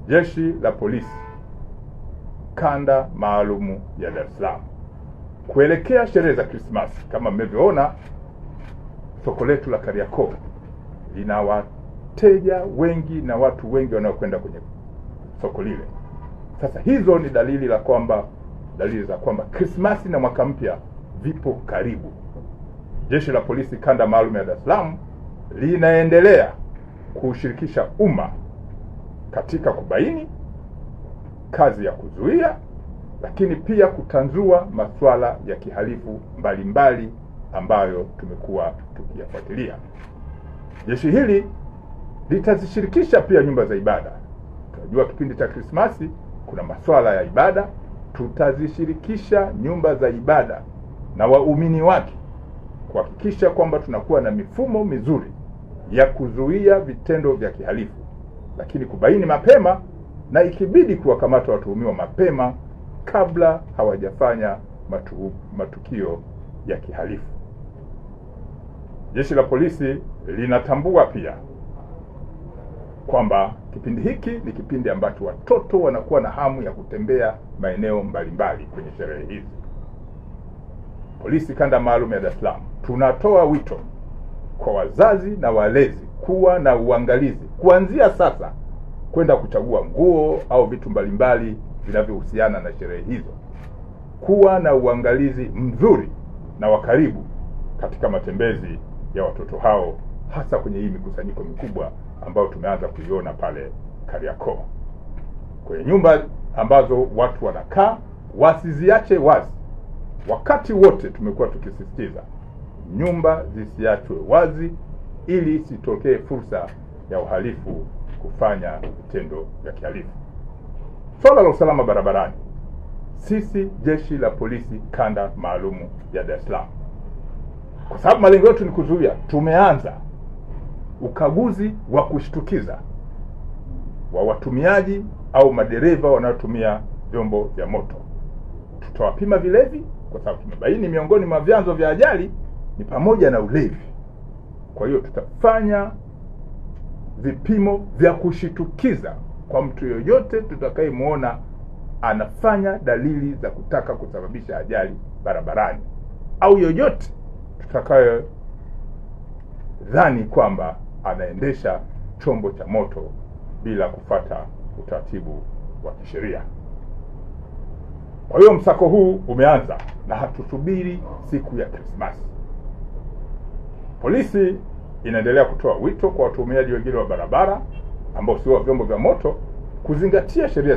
Jeshi la Polisi Kanda Maalumu ya Dar es Salaam kuelekea sherehe za Krismasi. Kama mmevyoona, soko letu la Kariakoo lina wateja wengi na watu wengi wanaokwenda kwenye soko lile. Sasa hizo ni dalili za kwamba Krismasi na mwaka mpya vipo karibu. Jeshi la Polisi Kanda Maalum ya Dar es Salaam linaendelea kushirikisha umma katika kubaini kazi ya kuzuia, lakini pia kutanzua masuala ya kihalifu mbalimbali ambayo tumekuwa tukiyafuatilia. Jeshi hili litazishirikisha pia nyumba za ibada. Tunajua kipindi cha Krismasi kuna masuala ya ibada. Tutazishirikisha nyumba za ibada na waumini wake kuhakikisha kwamba tunakuwa na mifumo mizuri ya kuzuia vitendo vya kihalifu, lakini kubaini mapema na ikibidi kuwakamata watuhumiwa mapema kabla hawajafanya matukio ya kihalifu. Jeshi la Polisi linatambua pia kwamba kipindi hiki ni kipindi ambacho watoto wanakuwa na hamu ya kutembea maeneo mbalimbali kwenye sherehe hizi. Polisi Kanda Maalum ya Dar es Salaam tunatoa wito kwa wazazi na walezi kuwa na uangalizi kuanzia sasa kwenda kuchagua nguo au vitu mbalimbali vinavyohusiana na sherehe hizo. Kuwa na uangalizi mzuri na wa karibu katika matembezi ya watoto hao, hasa kwenye hii mikusanyiko mikubwa ambayo tumeanza kuiona pale Kariakoo. Kwenye nyumba ambazo watu wanakaa, wasiziache wazi. Wakati wote tumekuwa tukisisitiza nyumba zisiachwe wazi ili isitokee fursa ya uhalifu kufanya vitendo vya kihalifu. Swala la usalama barabarani, sisi Jeshi la Polisi Kanda Maalumu ya Dar es Salaam, kwa sababu malengo yetu ni kuzuia, tumeanza ukaguzi wa kushtukiza wa watumiaji au madereva wanaotumia vyombo vya moto. Tutawapima vilevi kwa sababu tumebaini miongoni mwa vyanzo vya ajali ni pamoja na ulevi. Kwa hiyo tutafanya vipimo vya kushitukiza kwa mtu yoyote tutakayemuona anafanya dalili za kutaka kusababisha ajali barabarani, au yoyote tutakaye dhani kwamba anaendesha chombo cha moto bila kufuata utaratibu wa kisheria. Kwa hiyo msako huu umeanza na hatusubiri siku ya Krismasi. Polisi inaendelea kutoa wito kwa watumiaji wengine wa barabara ambao sio wa vyombo vya moto kuzingatia sheria